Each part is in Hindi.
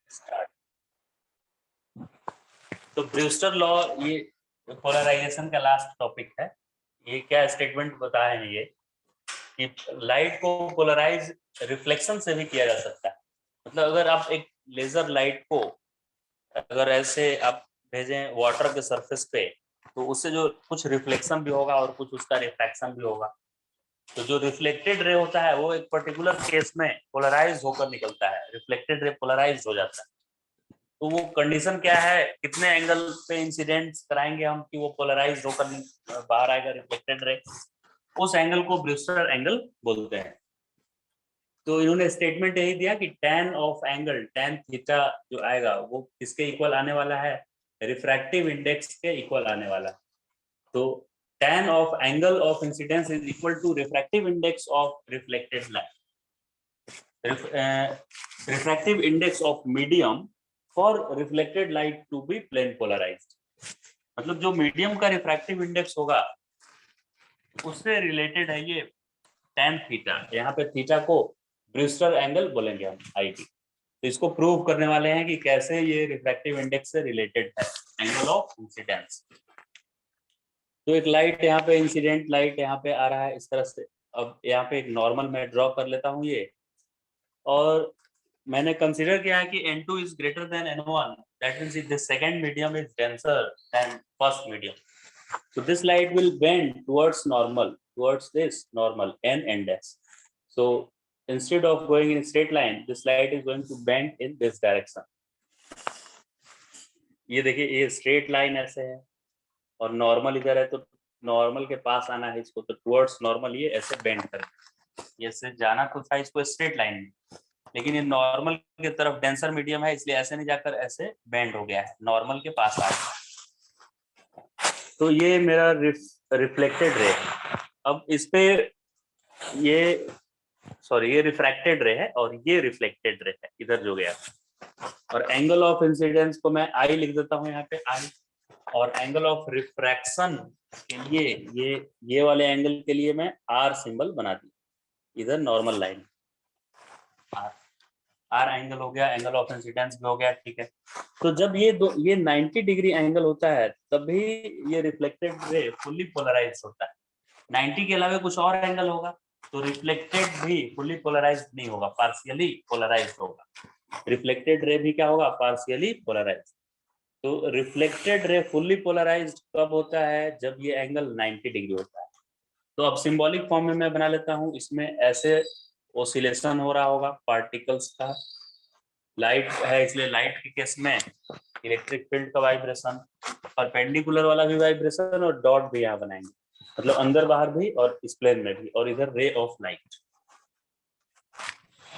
स्टार्ट। तो ब्रूस्टर लॉ, ये पोलराइजेशन का लास्ट टॉपिक है। ये क्या स्टेटमेंट बताए हैं ये कि लाइट को पोलराइज रिफ्लेक्शन से भी किया जा सकता है। मतलब अगर आप एक लेजर लाइट को अगर ऐसे आप भेजें वाटर के सरफेस पे, तो उससे जो कुछ रिफ्लेक्शन भी होगा और कुछ उसका रिफ्रैक्शन भी होगा। तो जो रिफ्लेक्टेड रे होता है वो एक पर्टिकुलर केस में पोलराइज होकर निकलता है, रिफ्लेक्टेड रे पोलराइज हो जाता है। तो वो कंडीशन क्या है, कितने एंगल पे इंसिडेंट कराएंगे हम कि वो पोलराइज होकर बाहर आएगा रिफ्लेक्टेड रे, उस एंगल को ब्रूस्टर एंगल बोलते हैं। तो इन्होंने स्टेटमेंट यही दिया कि tan of angle tan theta जो आएगा वो किसके इक्वल आने वाला है, रिफ्रैक्टिव इंडेक्स के इक्वल आने वाला है। तो tan of angle of incidence is equal to refractive index of reflected light, refractive index of medium for reflected light to be plane polarised. मतलब जो मीडियम का रिफ्रैक्टिव इंडेक्स होगा उससे रिलेटेड है ये tan थीटा। यहाँ पे थीटा को ब्रूस्टर एंगल बोलेंगे हम, आईटी। तो इसको प्रूव करने वाले हैं कि कैसे ये रिफ्रैक्टिव इंडेक्स से रिलेटेड है, एंगल ऑफ इंसिडेंस। तो एक लाइट यहाँ पे, इंसिडेंट लाइट यहाँ पे आ रहा है इस तरह से। अब यहाँ पे एक नॉर्मल मैं ड्रॉ कर लेता हूँ ये, और मैंने कंसीडर किया है कि N2 is greater than N1, that means the second medium is denser than first medium. So this light will bend towards normal, towards this normal N dash. So instead of going in straight line, this light is going to bend in this direction. ये देखिए, ये स्ट्रेट लाइन ऐसे है और नॉर्मल इधर है, तो नॉर्मल के पास आना है इसको, तो टुवर्ड्स नॉर्मल ये ऐसे बेंड कर, ये से जाना तो था इसको स्ट्रेट लाइन में, लेकिन ये नॉर्मल की तरफ डेंसर मीडियम है इसलिए ऐसे नहीं जाकर ऐसे बेंड हो गया है, नॉर्मल के पास आ गया। तो ये मेरा रिफ्लेक्टेड रे। अब इस पे ये ये रिफ्रैक्टेड रे है और ये रिफ्लेक्टेड रे है इधर जो गया। और एंगल ऑफ इंसिडेंस को मैं आई लिख देता हूँ यहाँ पे, आई। और एंगल ऑफ रिफ्रैक्शन के लिए ये वाले एंगल के लिए मैं आर सिंबल बना दी, इधर नॉर्मल लाइन आर एंगल हो गया, एंगल ऑफ इंसिडेंस भी हो गया, ठीक है। तो जब ये 90 डिग्री एंगल होता है तभी ये रिफ्लेक्टेड रे फुल्ली पोलराइज होता है। 90 के अलावा कुछ और एंगल होगा तो रिफ्लेक्टेड भी फुल्ली पोलराइज नहीं होगा, पार्शियली पोलराइज होगा। रिफ्लेक्टेड रे भी क्या होगा, पार्शियली पोलराइज। तो रिफ्लेक्टेड रे फुल्ली पोलराइज्ड कब होता है, जब ये एंगल 90 डिग्री होता है। तो अब सिंबॉलिक फॉर्म में मैं बना लेता हूँ, इसमें ऐसे ओसिलेशन हो रहा होगा पार्टिकल्स का, लाइट है इसलिए लाइट के केस में इलेक्ट्रिक फील्ड का वाइब्रेशन, परपेंडिकुलर वाला भी वाइब्रेशन और डॉट भी यहाँ बनाएंगे, मतलब अंदर बाहर भी और इस प्लेन में भी, और इधर रे ऑफ लाइट।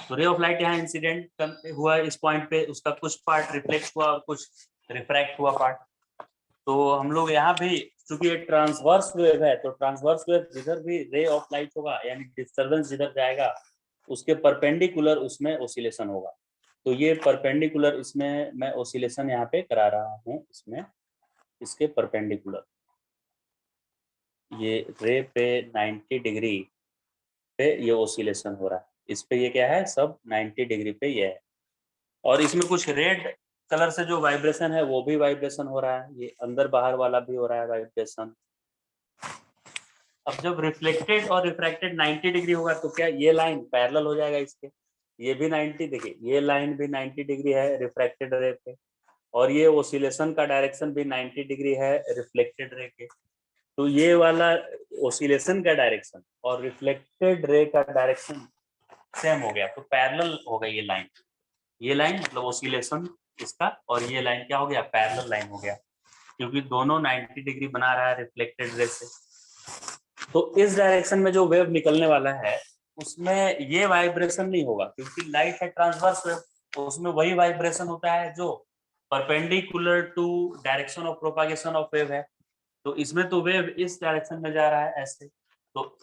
तो रे ऑफ लाइट यहाँ इंसिडेंट हुआ इस पॉइंट पे, उसका कुछ पार्ट रिफ्लेक्ट हुआ और कुछ रिफ्रैक्ट हुआ पार्ट। तो हम लोग यहाँ भी, चूंकि ये ट्रांसवर्स वेव है, तो ट्रांसवर्स वेव जिधर भी रे ऑफ लाइट होगा यानी डिस्टर्बेंस जिधर जाएगा उसके परपेंडिकुलर उसमें ओसिलेशन होगा। तो ये परपेंडिकुलर इसमें मैं ओसिलेशन यहाँ पे करा रहा हूँ, इसमें इसके परपेंडिकुलर ये रे पे 90 डिग्री पे ये ओसिलेशन हो रहा है, इस पे ये क्या है, सब 90 डिग्री पे ये है। और इसमें कुछ रेड कलर से जो वाइब्रेशन है वो भी वाइब्रेशन हो रहा है, ये अंदर बाहर वाला भी हो रहा है वाइब्रेशन। अब जब रिफ्लेक्टेड और रिफ्रैक्टेड 90 डिग्री होगा तो क्या ये लाइन पैरेलल हो जाएगा इसके, ये भी 90, देखिए ये लाइन भी 90 डिग्री है रिफ्रैक्टेड रे पे, और ये ओसिलेशन का डायरेक्शन भी 90 डिग्री है रिफ्लेक्टेड रे के। तो ये वाला ओसिलेशन का डायरेक्शन और रिफ्लेक्टेड रे का डायरेक्शन सेम हो गया, तो पैरेलल हो गई ये लाइन मतलब ओसिलेशन इसका, और ये लाइन क्या हो गया, पैरेलल लाइन हो गया, क्योंकि दोनों 90 डिग्री बना रहा है रिफ्लेक्टेड रे से। तो इस डायरेक्शन में जो वेव निकलने वाला है उसमें ये वाइब्रेशन नहीं होगा, क्योंकि लाइट है ट्रांसवर्स वेव, तो उसमें वही वाइब्रेशन होता है जो perpendicular to direction of propagation of wave है। तो इसमें तो वेव इस डायरेक्शन में जा रहा है ऐसे, तो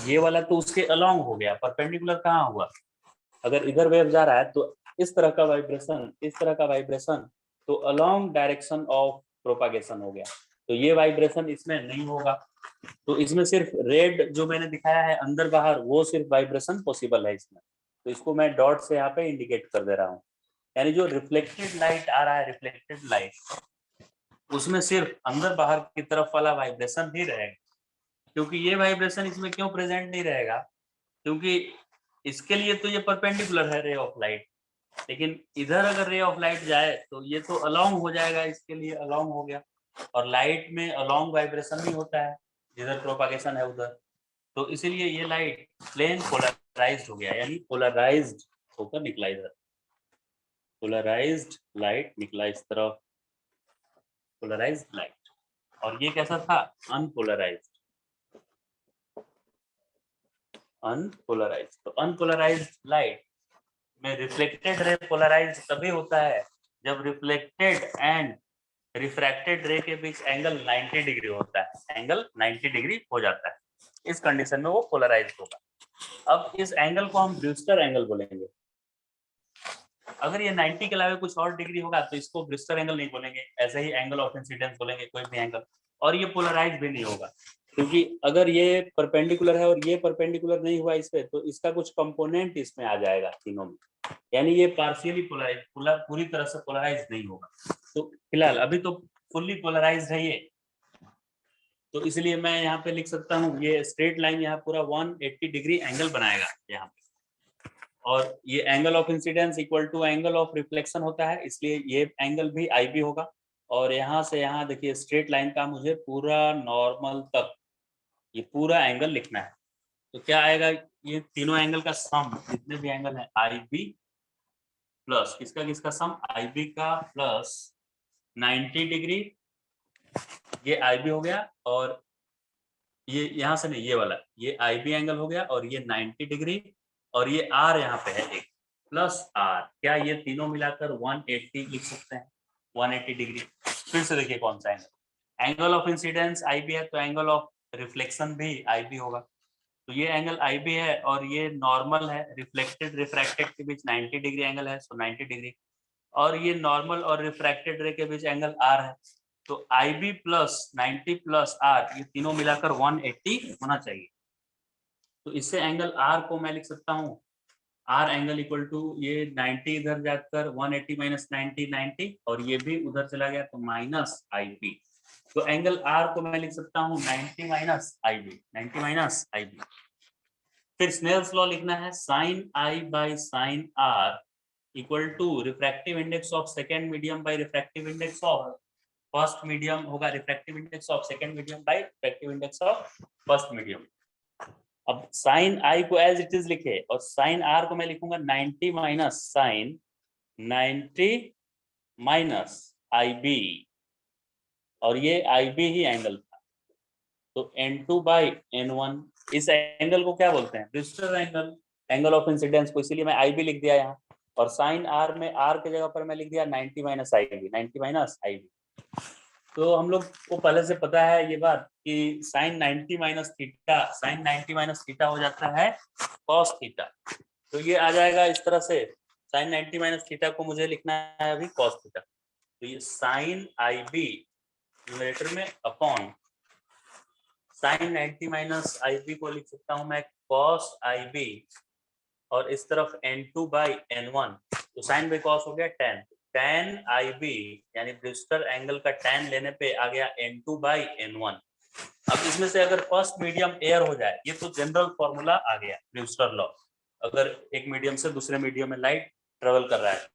ये वाला तो उसके अलोंग हो गया, परपेंडिकुलर कहाँ हुआ, अगर इधर वेव जा रहा है तो इस तरह का वाइब्रेशन, इस तरह का वाइब्रेशन, तो अलोंग डायरेक्शन ऑफ प्रोपागेशन हो गया, तो ये वाइब्रेशन इसमें नहीं होगा। तो इसमें सिर्फ रेड जो मैंने दिखाया है अंदर बाहर, वो सिर्फ वाइब्रेशन पॉसिबल है इसमें, तो इसको मैं डॉट से यहाँ पे इंडिकेट कर दे रहा हूँ। यानी जो रिफ्लेक्टेड लाइट आ रहा है, रिफ्लेक्टेड लाइट, उसमें सिर्फ अंदर बाहर की तरफ वाला वाइब्रेशन ही रहेगा। क्योंकि ये वाइब्रेशन इसमें क्यों प्रेजेंट नहीं रहेगा, क्योंकि इसके लिए तो ये परपेंडिकुलर है रे ऑफ लाइट, लेकिन इधर अगर रे ऑफ लाइट जाए तो ये तो अलोंग हो जाएगा, इसके लिए अलोंग हो गया, और लाइट में अलोंग वाइब्रेशन भी होता है जिधर प्रोपागेशन है उधर, तो इसीलिए ये लाइट प्लेन पोलराइज्ड हो गया, यानी पोलराइज्ड होकर निकला इधर, पोलराइज्ड लाइट निकला इस तरफ, पोलराइज्ड लाइट। और ये कैसा था, अनपोलराइज्ड, अनपोलराइज्ड। तो अनपोलराइज्ड लाइट में रिफ्लेक्टेड रे पोलराइज्ड तभी होता है जब रिफ्लेक्टेड एंड रिफ्रैक्टेड रे के बीच एंगल 90 डिग्री होता है, एंगल 90 डिग्री हो जाता है, इस कंडीशन में वो पोलराइज्ड होगा। अब इस एंगल को हम ब्रूस्टर एंगल बोलेंगे। अगर ये 90 के अलावा कुछ और डिग्री होगा तो इसको ब्रूस्टर एंगल नहीं बोलेंगे, ऐसे ही एंगल ऑफ इंसिडेंस बोलेंगे, कोई भी एंगल। और ये पोलराइज भी नहीं होगा, क्योंकि अगर ये परपेंडिकुलर है और ये परपेंडिकुलर नहीं हुआ इस पे, तो इसका कुछ कंपोनेंट इसमें आ जाएगा तीनों में, यानी ये पार्शियली पोलराइज, पूरी तरह से पोलराइज नहीं होगा। तो फिलहाल अभी तो फुल्ली पोलराइज है ये, तो इसलिए मैं यहाँ पे लिख सकता हूँ ये स्ट्रेट लाइन यहाँ पूरा 180 डिग्री एंगल बनाएगा यहाँ पे, और ये angle of incidence equal to angle of reflection होता है, इसलिए ये एंगल भी आई बी होगा। और यहाँ से यहाँ देखिए स्ट्रेट लाइन का मुझे पूरा नॉर्मल तक ये पूरा एंगल लिखना है, तो क्या आएगा, ये तीनों एंगल का सम, जितने भी एंगल है आई बी प्लस किसका किसका सम, आई बी का प्लस 90 डिग्री, ये आई बी हो गया, और ये यहाँ से नहीं, ये वाला ये आई बी एंगल हो गया, और ये 90 डिग्री, और ये आर यहाँ पे है एक प्लस आर, क्या ये तीनों मिलाकर 180 लिख सकते हैं, 180 डिग्री। फिर से देखिए कौन सा angle, angle of incidence I B है तो एंगल ऑफ रिफ्लेक्शन भी आई बी होगा, तो ये एंगल आई बी है, और ये नॉर्मल है, रिफ्लेक्टेड रिफ्रैक्टेड के बीच 90 डिग्री एंगल है, सो 90 डिग्री, और ये नॉर्मल और रिफ्रैक्टेड रे के बीच एंगल आर है, तो आई बी प्लस 90 प्लस आर, ये तीनों मिलाकर 180 होना चाहिए। तो इससे एंगल आर को मैं लिख सकता हूँ, आर एंगल इक्वल टू ये 90 इधर जाकर 180 माइनस 90 90, और ये भी उधर चला गया तो माइनस आई बी, तो एंगल आर को मैं लिख सकता हूँ 90 minus I B, 90 minus I B. फिर स्नेल्स लॉ लिखना है, sine I by sine R equal to refractive index of second medium by refractive index of first medium होगा, refractive index of second medium by refractive index of first medium. अब साइन आई को एज इट इज लिखे, और साइन आर को मैं लिखूंगा 90 minus sign 90 minus I B, और ये आई बी ही एंगल था, तो N2 बाई N1, इस एंगल को क्या बोलते हैं, Brewster angle, angle of incidence को, इसीलिए मैं आई बी लिख दिया यहाँ, और साइन आर में आर के जगह पर मैं लिख दिया 90 minus I B, 90 minus I B. तो हम लोग को पहले से पता है ये बात कि sine 90 minus theta, sine 90 minus theta हो जाता है कॉस थीटा, तो ये आ जाएगा इस तरह से, साइन 90 माइनस थीटा को मुझे लिखना है अभी कॉस थीटा, तो ये साइन आई बी न्यूमरेटर में upon sine 90 minus I B को लिख सकता हूँ मैं कॉस आई बी, और इस तरफ N2 बाई N1, तो साइन बाई कॉस हो गया tan, tan आई बी यानी ब्रूस्टर एंगल का tan लेने पे आ गया N2 बाई N1। अब इसमें से अगर फर्स्ट मीडियम एयर हो जाए, ये तो जनरल फॉर्मूला आ गया ब्रूस्टर लॉ, अगर एक मीडियम से दूसरे मीडियम में लाइट ट्रेवल कर रहा है,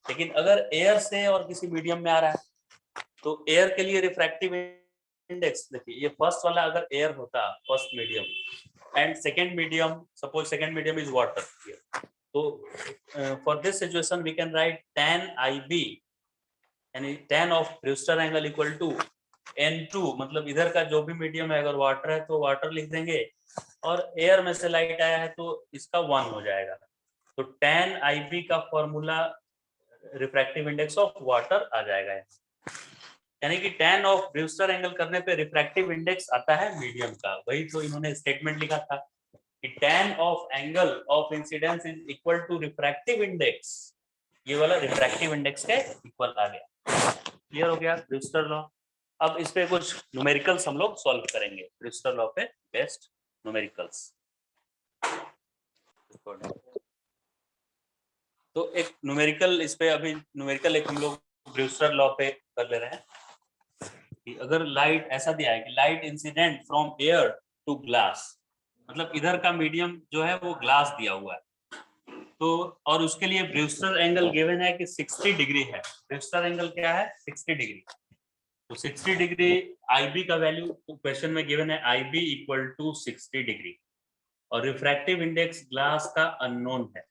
लेकिन अगर एयर से और किसी मीडियम में आ रहा है तो एयर के लिए रिफ्रैक्टिव इंडेक्स, देखिए ये फर्स्ट वाला अगर एयर होता, first medium, and second medium, suppose second medium is water, तो for this situation we can write tan IB यानी tan of Brewster angle equal to N2, मतलब इधर का जो भी मीडियम है, अगर वाटर है तो वाटर लिख देंगे, और एयर में से लाइट आया है तो इसका 1 हो जाएगा, तो tan IB का formula refractive index of water आ जाएगा, यानी कि tan ऑफ ब्रूस्टर एंगल करने पे रिफ्रैक्टिव इंडेक्स आता है मीडियम का, वही तो इन्होंने स्टेटमेंट लिखा था कि tan of angle of incidence is equal to refractive index, ये वाला रिफ्रैक्टिव इंडेक्स के इक्वल आ गया। क्लियर हो गया ब्रूस्टर लॉ। अब इस पे कुछ न्यूमेरिकल्स हम लोग सॉल्व करेंगे, ब्रूस्टर लॉ पे बेस्ट न्यूमेरिकल्स। तो एक न्यूमेरिकल इस पे अभी न्यूमेरिकल एक हम लोग ब्रूस्टर लॉ पे कर ले रहे हैं कि अगर लाइट ऐसा दिया है कि light incident from air to glass, मतलब इधर का मीडियम जो है वो ग्लास दिया हुआ है, तो और उसके लिए ब्रूस्टर एंगल गिवन है कि 60 डिग्री है। ब्रूस्टर एंगल क्या है? 60 डिग्री। तो 60 डिग्री IB का वैल्यू क्वेश्चन में गिवन है, IB इक्वल टू 60 डिग्री, और रिफ्रैक्टिव इंडेक्स ग्लास का अननोन है।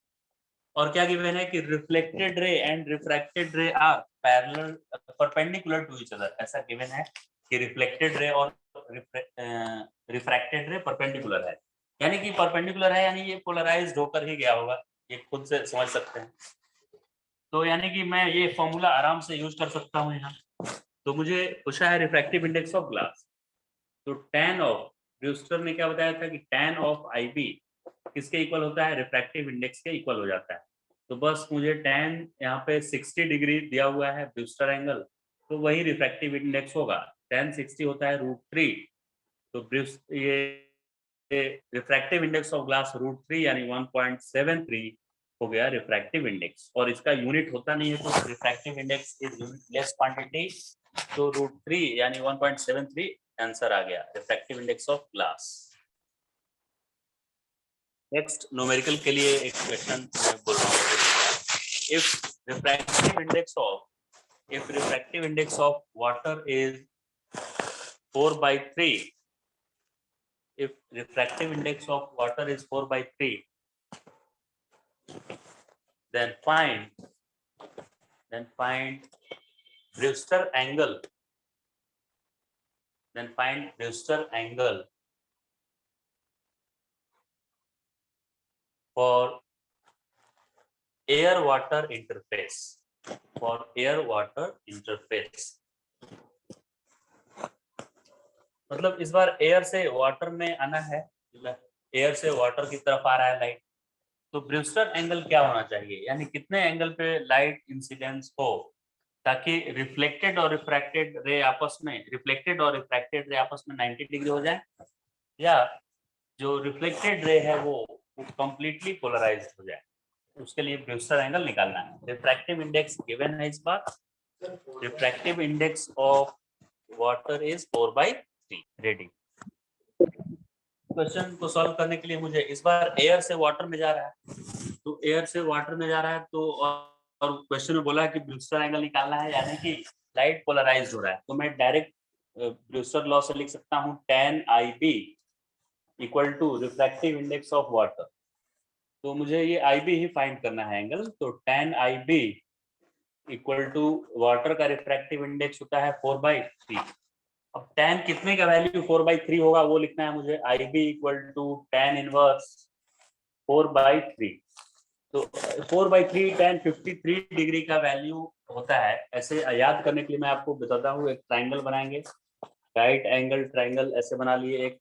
और क्या गिवन है कि reflected ray and refracted ray are parallel perpendicular to each other. ऐसा गिवन है कि रिफ्लेक्टेड रे और रिफ्रैक्टेड रे परपेंडिकुलर है, यानी कि परपेंडिकुलर है यानी ये पोलराइज्ड होकर ही गया होगा, ये खुद से समझ सकते हैं। तो यानी कि मैं ये फॉर्मूला आराम से यूज कर सकता हूँ यहाँ। तो मुझे पूछा है रिफ्रैक्टिव इंडेक्स ऑफ ग्लास, तो tan ऑफ, ब्रूस्टर ने क्या बताया था कि tan ऑफ IB किसके इक्वल होता है? रिफ्रैक्टिव इंडेक्स के इक्वल हो जाता है। तो बस मुझे tan यहाँ पे 60 डिग्री दिया हुआ है ब्रूस्टर एंगल, तो वही रिफ्रैक्टिव इंडेक्स होगा। tan 60 होता है √3, तो ये रिफ्रैक्टिव इंडेक्स ऑफ ग्लास √3 यानी 1.73 हो गया रिफ्रैक्टिव इंडेक्स। और इसका यूनिट होता नहीं है, तो refractive index is unitless quantity, तो √3 यानी 1.73 आंसर आ गया refractive index of glass. Next numerical के लिए एक क्वेश्चन मैं बोल रहा हूँ। If refractive index of water is 4/3, if refractive index of water is 4/3, then find Brewster angle, for air water interface, मतलब इस बार एयर से वाटर में आना है, एयर से वाटर की तरफ आ रहा है लाइट, तो ब्रूस्टर एंगल क्या होना चाहिए, यानी कितने एंगल पे लाइट इंसिडेंस हो ताकि रिफ्लेक्टेड और रिफ्रैक्टेड रे आपस में 90 डिग्री हो जाए, या जो रिफ्लेक्टेड रे है वो कंप्लीटली पोलराइज्ड हो जाए। उसके लिए ब्रूस्टर एंगल निकालना है। रिफ्रैक्टिव इंडेक्स गिवन है इस बार, refractive index of water is 4/3। Ready. Question को सॉल्व करने के लिए मुझे इस बार एयर से वाटर में जा रहा है, तो एयर से वाटर में जा रहा है, तो और क्वेश्चन में बोला है कि ब्रूस्टर एंगल निकालना है, यानी कि लाइट पोलराइज्ड हो रहा है, तो मैं डायरेक्ट ब्रूस्टर लॉ से लिख सकता हूँ tan IB equal to refractive index of water. तो मुझे ये IB ही फाइंड करना है एंगल, तो tan IB equal to water का रिफ्रैक्टिव इंडेक्स होता है 4/3। अब tan कितने का वैल्यू 4/3 होगा वो लिखना है मुझे, IB equal to tan inverse 4/3। तो 4/3 tan 53 डिग्री का वैल्यू होता है। ऐसे याद करने के लिए मैं आपको बताता हूँ, एक ट्राइंगल बनाएंगे, राइट एंगल ट्राइंगल ऐसे बना लिए, एक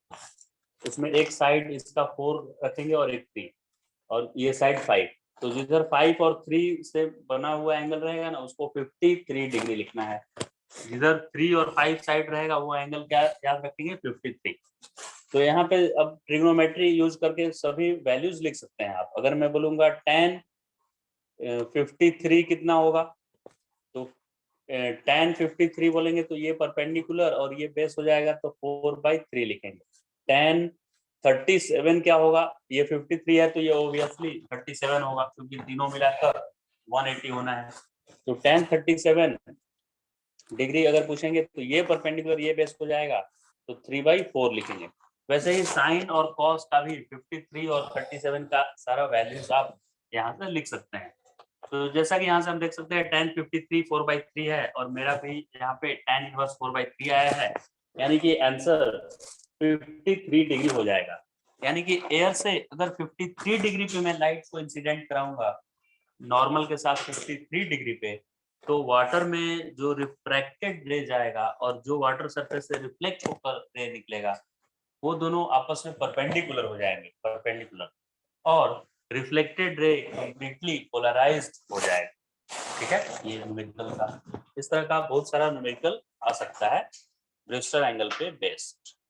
उसमें एक साइड इसका 4 रखेंगे और एक 3, और ये साइड 5, तो जिधर 5 और 3 से बना हुआ एंगल रहेगा ना उसको 53 डिग्री लिखना है। जिधर 3 और 5 साइड रहेगा वो एंगल क्या याद रखेंगे? 53। तो यहाँ पे अब ट्रिग्नोमेट्री यूज करके सभी वैल्यूज लिख सकते हैं आप। अगर मैं बोलूंगा tan 53 कितना होगा, तो tan 53 बोलेंगे तो ये परपेंडिकुलर और ये बेस हो जाएगा, तो 4/3 लिखेंगे। tan 37 क्या होगा, ये 53 है तो ये ओबियसली 37 होगा, क्योंकि तीनों मिलाकर 180 होना है। तो tan 37 डिग्री अगर पूछेंगे तो ये परपेंडिकुलर ये बेस हो जाएगा, तो 3/4 लिखेंगे। वैसे ही साइन और कॉस का भी 53 और 37 का सारा वैल्यूज आप यहाँ से लिख सकते हैं। तो जैसा कि यहाँ से हम देख सकते हैं tan 53 4/3 है, और मेरा भी यहाँ पे tan इनवर्स 4/3 आया है, यानी कि आंसर 53 डिग्री हो जाएगा। यानी कि एयर से अगर 53 डिग्री पे मैं लाइट को इंसिडेंट कराऊंगा नॉर्मल के साथ 53 डिग्री पे, तो वाटर में जो रिफ्रैक्टेड रे जाएगा और जो वाटर सरफेस से रिफ्लेक्ट होकर रे निकलेगा, वो दोनों आपस में परपेंडिकुलर हो जाएंगे, परपेंडिकुलर, और रिफ्लेक्टेड रे कंप्लीटली पोलराइज्ड हो जाएगा। ठीक है, ये न्यूमेरिकल का, इस तरह का बहुत सारा न्यूमेरिकल आ सकता है ब्रूस्टर एंगल पे बेस्ड।